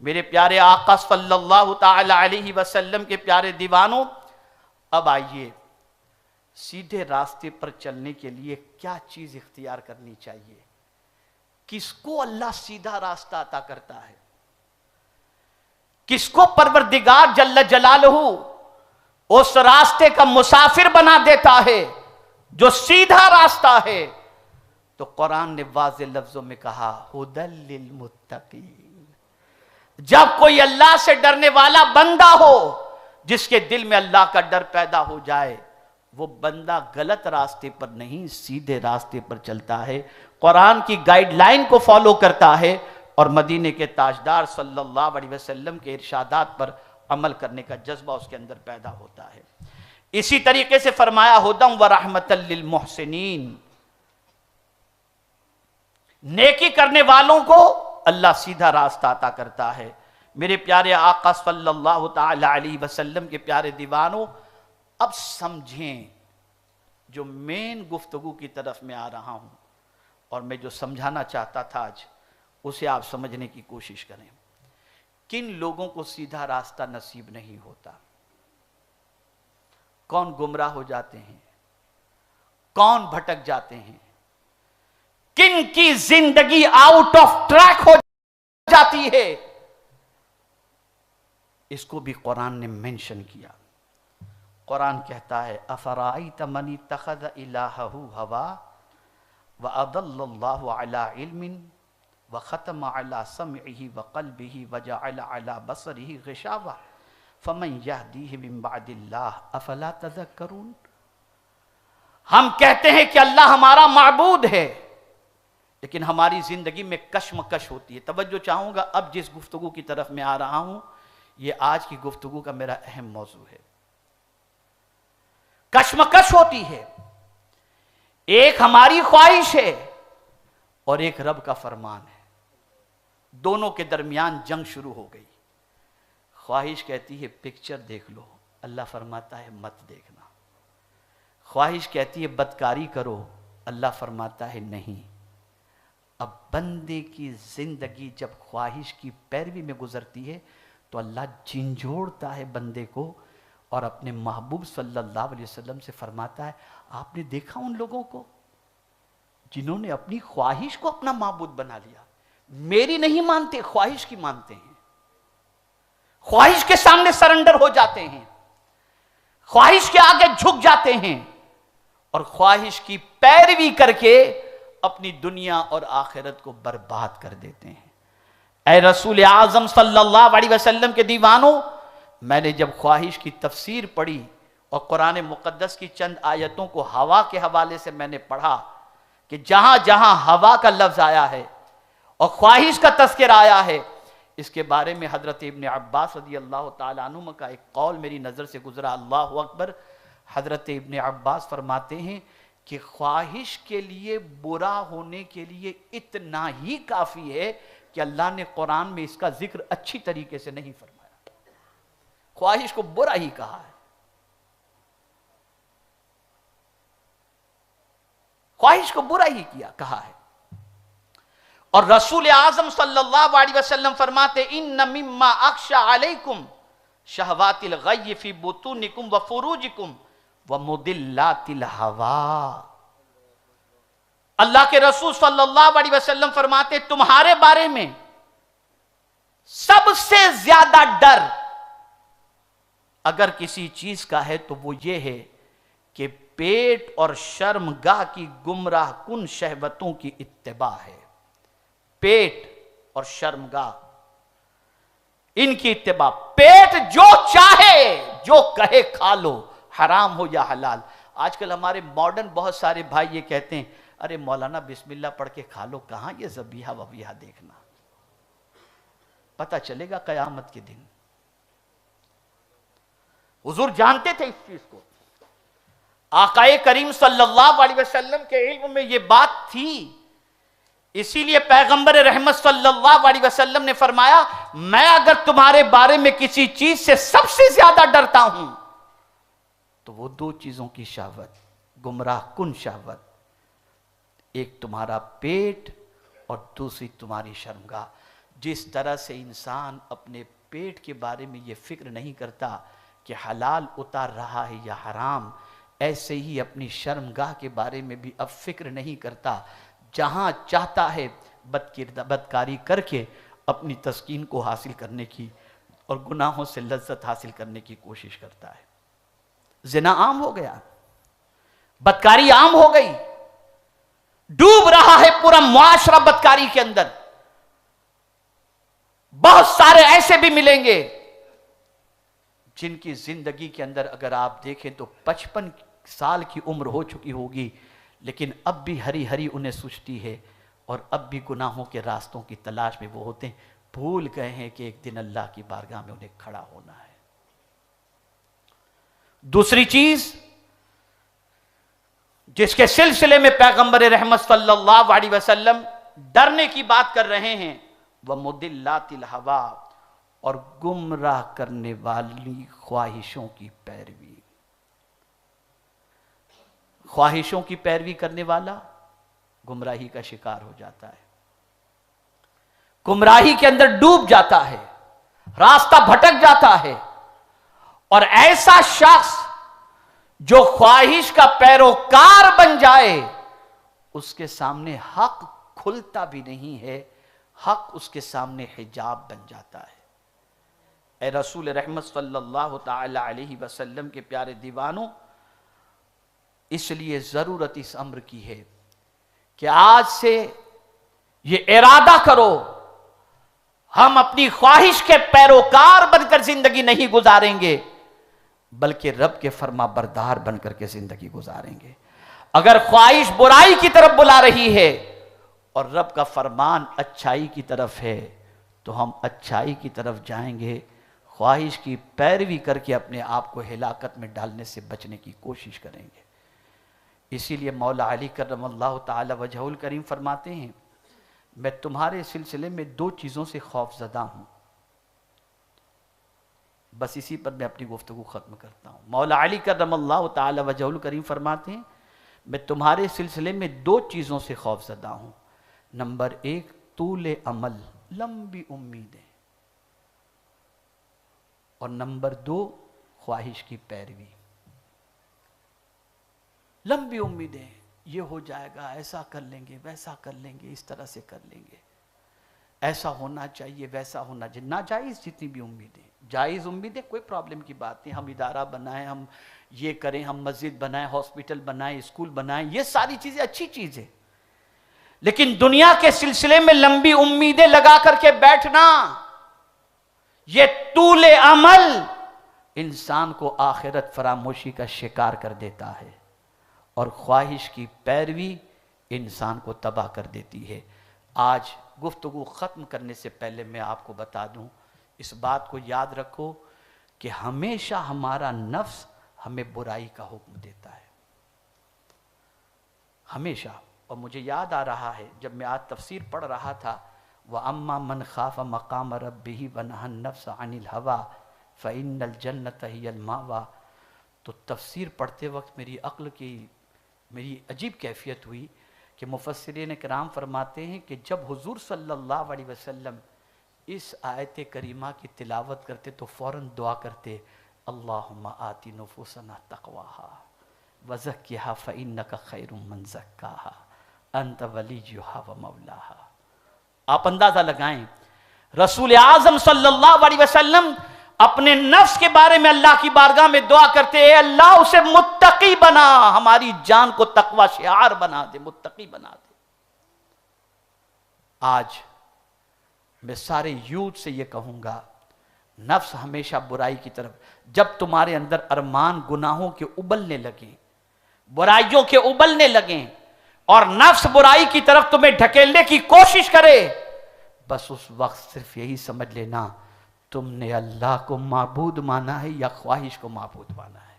میرے پیارے آقا صلی اللہ تعالی علیہ وسلم کے پیارے دیوانوں، اب آئیے سیدھے راستے پر چلنے کے لیے کیا چیز اختیار کرنی چاہیے؟ کس کو اللہ سیدھا راستہ عطا کرتا ہے؟ کس کو پروردگار جل جلالہ اس راستے کا مسافر بنا دیتا ہے جو سیدھا راستہ ہے؟ تو قرآن نے واضح لفظوں میں کہا ھدی للمتقین۔ جب کوئی اللہ سے ڈرنے والا بندہ ہو، جس کے دل میں اللہ کا ڈر پیدا ہو جائے، وہ بندہ غلط راستے پر نہیں سیدھے راستے پر چلتا ہے، قرآن کی گائیڈ لائن کو فالو کرتا ہے اور مدینے کے تاجدار صلی اللہ علیہ وسلم کے ارشادات پر عمل کرنے کا جذبہ اس کے اندر پیدا ہوتا ہے۔ اسی طریقے سے فرمایا ھدی ورحمۃ للمحسنین، نیکی کرنے والوں کو اللہ سیدھا راستہ عطا کرتا ہے۔ میرے پیارے آقا صلی اللہ تعالی علیہ وسلم کے پیارے دیوانوں، اب سمجھیں جو مین گفتگو کی طرف میں آ رہا ہوں، اور میں جو سمجھانا چاہتا تھا آج اسے آپ سمجھنے کی کوشش کریں۔ کن لوگوں کو سیدھا راستہ نصیب نہیں ہوتا؟ کون گمراہ ہو جاتے ہیں؟ کون بھٹک جاتے ہیں؟ کن کی زندگی آؤٹ آف ٹریک ہو جاتی ہے؟ اس کو بھی قرآن نے مینشن کیا۔ قرآن کہتا ہے افرائیت من اتخذ الہہ ہوا وَأَضَلَّ اللَّهُ عَلَىٰ عِلْمٍ وَخَتَمَ عَلَىٰ سَمْعِهِ وَقَلْبِهِ وَجَعَلَ عَلَىٰ بَصَرِهِ غِشَاوَةً فَمَنْ يَهْدِيهِ مِنْ بَعْدِ اللَّهِ أَفَلَا تَذَكَّرُونَ۔ ہم کہتے ہیں کہ اللہ ہمارا معبود ہے، لیکن ہماری زندگی میں کشمکش ہوتی ہے۔ توجہ چاہوں گا، اب جس گفتگو کی طرف میں آ رہا ہوں یہ آج کی گفتگو کا میرا اہم موضوع ہے۔ کشمکش ہوتی ہے، ایک ہماری خواہش ہے اور ایک رب کا فرمان ہے، دونوں کے درمیان جنگ شروع ہو گئی۔ خواہش کہتی ہے پکچر دیکھ لو، اللہ فرماتا ہے مت دیکھنا۔ خواہش کہتی ہے بدکاری کرو، اللہ فرماتا ہے نہیں۔ اب بندے کی زندگی جب خواہش کی پیروی میں گزرتی ہے تو اللہ جھنجھوڑتا ہے بندے کو اور اپنے محبوب صلی اللہ علیہ وسلم سے فرماتا ہے آپ نے دیکھا ان لوگوں کو جنہوں نے اپنی خواہش کو اپنا معبود بنا لیا، میری نہیں مانتے، خواہش کی مانتے ہیں، خواہش کے سامنے سرنڈر ہو جاتے ہیں، خواہش کے آگے جھک جاتے ہیں اور خواہش کی پیروی کر کے اپنی دنیا اور آخرت کو برباد کر دیتے ہیں۔ اے رسول اعظم صلی اللہ علیہ وسلم کے دیوانوں، میں نے جب خواہش کی تفسیر پڑھی اور قرآن مقدس کی چند آیتوں کو ہوا کے حوالے سے میں نے پڑھا کہ جہاں جہاں ہوا کا لفظ آیا ہے اور خواہش کا تذکر آیا ہے، اس کے بارے میں حضرت ابن عباس رضی اللہ تعالیٰ عنہ کا ایک قول میری نظر سے گزرا، اللہ اکبر۔ حضرت ابن عباس فرماتے ہیں کہ خواہش کے لیے برا ہونے کے لیے اتنا ہی کافی ہے کہ اللہ نے قرآن میں اس کا ذکر اچھی طریقے سے نہیں فرمایا، خواہش کو برا ہی کہا ہے، خواہش کو برا ہی کہا ہے۔ اور رسول اعظم صلی اللہ علیہ وسلم فرماتے ان مما اخشى علیکم شہوات الغی فی بطونکم وفروجکم ومضلات الہوا۔ اللہ کے رسول صلی اللہ علیہ وسلم فرماتے تمہارے بارے میں سب سے زیادہ ڈر اگر کسی چیز کا ہے تو وہ یہ ہے کہ پیٹ اور شرمگاہ کی گمراہ کن شہوتوں کی اتباع ہے۔ پیٹ اور شرمگاہ، ان کی اتباع، پیٹ جو چاہے جو کہے کھا لو، حرام ہو یا حلال۔ آج کل ہمارے ماڈرن بہت سارے بھائی یہ کہتے ہیں ارے مولانا بسم اللہ پڑھ کے کھا لو، کہاں یہ ذبیحہ وبیحہ دیکھنا، پتہ چلے گا قیامت کے دن۔ حضور جانتے تھے اس چیز کو، آقا کریم صلی اللہ علیہ وسلم کے علم میں یہ بات تھی، اسی لیے پیغمبر رحمت صلی اللہ علیہ وسلم نے فرمایا میں اگر تمہارے بارے میں کسی چیز سے سب سے زیادہ ڈرتا ہوں تو وہ دو چیزوں کی شہوت، گمراہ کن شہوت، ایک تمہارا پیٹ اور دوسری تمہاری شرمگاہ۔ جس طرح سے انسان اپنے پیٹ کے بارے میں یہ فکر نہیں کرتا کہ حلال اتار رہا ہے یا حرام، ایسے ہی اپنی شرمگاہ کے بارے میں بھی اب فکر نہیں کرتا، جہاں چاہتا ہے بدکاری کر کے اپنی تسکین کو حاصل کرنے کی اور گناہوں سے لذت حاصل کرنے کی کوشش کرتا ہے۔ زنا عام ہو گیا، بدکاری عام ہو گئی، ڈوب رہا ہے پورا معاشرہ بدکاری کے اندر۔ بہت سارے ایسے بھی ملیں گے جن کی زندگی کے اندر اگر آپ دیکھیں تو 55 سال کی عمر ہو چکی ہوگی، لیکن اب بھی ہری ہری انہیں سوچتی ہے اور اب بھی گناہوں کے راستوں کی تلاش میں وہ ہوتے ہیں، بھول گئے ہیں کہ ایک دن اللہ کی بارگاہ میں انہیں کھڑا ہونا ہے۔ دوسری چیز جس کے سلسلے میں پیغمبر رحمت صلی اللہ علیہ وسلم ڈرنے کی بات کر رہے ہیں، وَمُضِلَّاتِ الْهَوَىٰ، اور گمراہ کرنے والی خواہشوں کی پیروی۔ خواہشوں کی پیروی کرنے والا گمراہی کا شکار ہو جاتا ہے، گمراہی کے اندر ڈوب جاتا ہے، راستہ بھٹک جاتا ہے۔ اور ایسا شخص جو خواہش کا پیروکار بن جائے، اس کے سامنے حق کھلتا بھی نہیں ہے، حق اس کے سامنے حجاب بن جاتا ہے۔ اے رسول رحمت صلی اللہ تعالی علیہ وسلم کے پیارے دیوانوں، اس لیے ضرورت اس امر کی ہے کہ آج سے یہ ارادہ کرو، ہم اپنی خواہش کے پیروکار بن کر زندگی نہیں گزاریں گے، بلکہ رب کے فرما بردار بن کر کے زندگی گزاریں گے۔ اگر خواہش برائی کی طرف بلا رہی ہے اور رب کا فرمان اچھائی کی طرف ہے تو ہم اچھائی کی طرف جائیں گے، خواہش کی پیروی کر کے اپنے آپ کو ہلاکت میں ڈالنے سے بچنے کی کوشش کریں گے۔ اسی لیے مولا علی کرم اللہ تعالی وجہہ الکریم فرماتے ہیں، میں تمہارے سلسلے میں 2 چیزوں سے خوف زدہ ہوں۔ بس اسی پر میں اپنی گفتگو ختم کرتا ہوں۔ مولا علی کرم اللہ تعالی وجہہ الکریم فرماتے ہیں، میں تمہارے سلسلے میں 2 چیزوں سے خوف زدہ ہوں۔ نمبر 1 طول عمل، لمبی امیدیں، اور نمبر 2 خواہش کی پیروی۔ لمبی امیدیں، یہ ہو جائے گا، ایسا کر لیں گے، ویسا کر لیں گے، اس طرح سے کر لیں گے، ایسا ہونا چاہیے، ویسا ہونا چاہیے۔ ناجائز جتنی بھی امیدیں، جائز امیدیں کوئی پرابلم کی بات نہیں، ہم ادارہ بنائیں، ہم یہ کریں، ہم مسجد بنائیں، ہاسپٹل بنائیں، اسکول بنائیں، یہ ساری چیزیں اچھی چیز ہے، لیکن دنیا کے سلسلے میں لمبی امیدیں لگا کر کے بیٹھنا، یہ طول عمل انسان کو آخرت فراموشی کا شکار کر دیتا ہے، اور خواہش کی پیروی انسان کو تباہ کر دیتی ہے۔ آج گفتگو ختم کرنے سے پہلے میں آپ کو بتا دوں، اس بات کو یاد رکھو کہ ہمیشہ ہمارا نفس ہمیں برائی کا حکم دیتا ہے، ہمیشہ۔ اور مجھے یاد آ رہا ہے جب میں آج تفسیر پڑھ رہا تھا، وَأَمَّا مَنْ خَافَ مَقَامَ رَبِّهِ وَنَهَى النَّفْسَ عَنِ الْهَوَىٰ فَإِنَّ الْجَنَّةَ هِيَ الْمَأْوَىٰ، تو تفسیر پڑھتے وقت میری عقل کی میری عجیب کیفیت ہوئی کہ مفسرین کرام فرماتے ہیں کہ جب حضور صلی اللہ علیہ وسلم اس آیت کریمہ کی تلاوت کرتے تو فوراً دعا کرتے، اللہم آتی نفوسنا تقواہا وزکیہا فإنک خیر من زکاہا انت ولیجہا ومولاہا۔ آپ اندازہ لگائیں، رسول اعظم صلی اللہ علیہ وسلم اپنے نفس کے بارے میں اللہ کی بارگاہ میں دعا کرتے، اے اللہ اسے متقی بنا، ہماری جان کو تقوی شعار بنا دے، متقی بنا دے۔ آج میں سارے یوتھ سے یہ کہوں گا، نفس ہمیشہ برائی کی طرف، جب تمہارے اندر ارمان گناہوں کے ابلنے لگیں، برائیوں کے ابلنے لگیں اور نفس برائی کی طرف تمہیں ڈھکیلنے کی کوشش کرے، بس اس وقت صرف یہی سمجھ لینا تم نے اللہ کو معبود مانا ہے یا خواہش کو معبود مانا ہے۔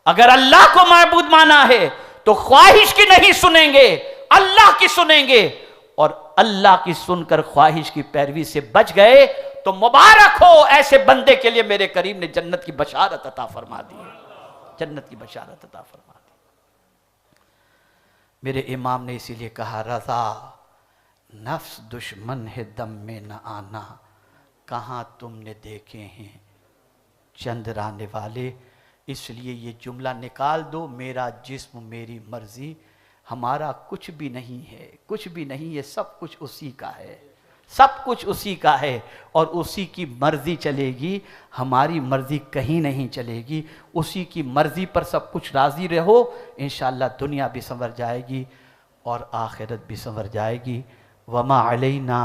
اگر اللہ کو معبود مانا ہے تو خواہش کی نہیں سنیں گے، اللہ کی سنیں گے، اور اللہ کی سن کر خواہش کی پیروی سے بچ گئے تو مبارک ہو، ایسے بندے کے لیے میرے کریم نے جنت کی بشارت عطا فرما دی ہے، جنت کی بشارت عطا فرما دی۔ میرے امام نے اسی لیے کہا، رضا نفس دشمن ہے دم میں نہ آنا، کہاں تم نے دیکھے ہیں چندرانے والے. اس لیے یہ جملہ نکال دو، میرا جسم میری مرضی، ہمارا کچھ بھی نہیں ہے، کچھ بھی نہیں، یہ سب کچھ اسی کا ہے، سب کچھ اسی کا ہے، اور اسی کی مرضی چلے گی، ہماری مرضی کہیں نہیں چلے گی. اسی کی مرضی پر سب کچھ راضی رہو، انشاءاللہ دنیا بھی سنور جائے گی اور آخرت بھی سنور جائے گی. وما علینا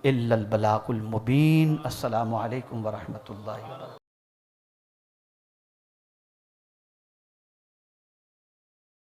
الا البلاغ المبین. السلام علیکم ورحمۃ اللہ وبرکاتہ.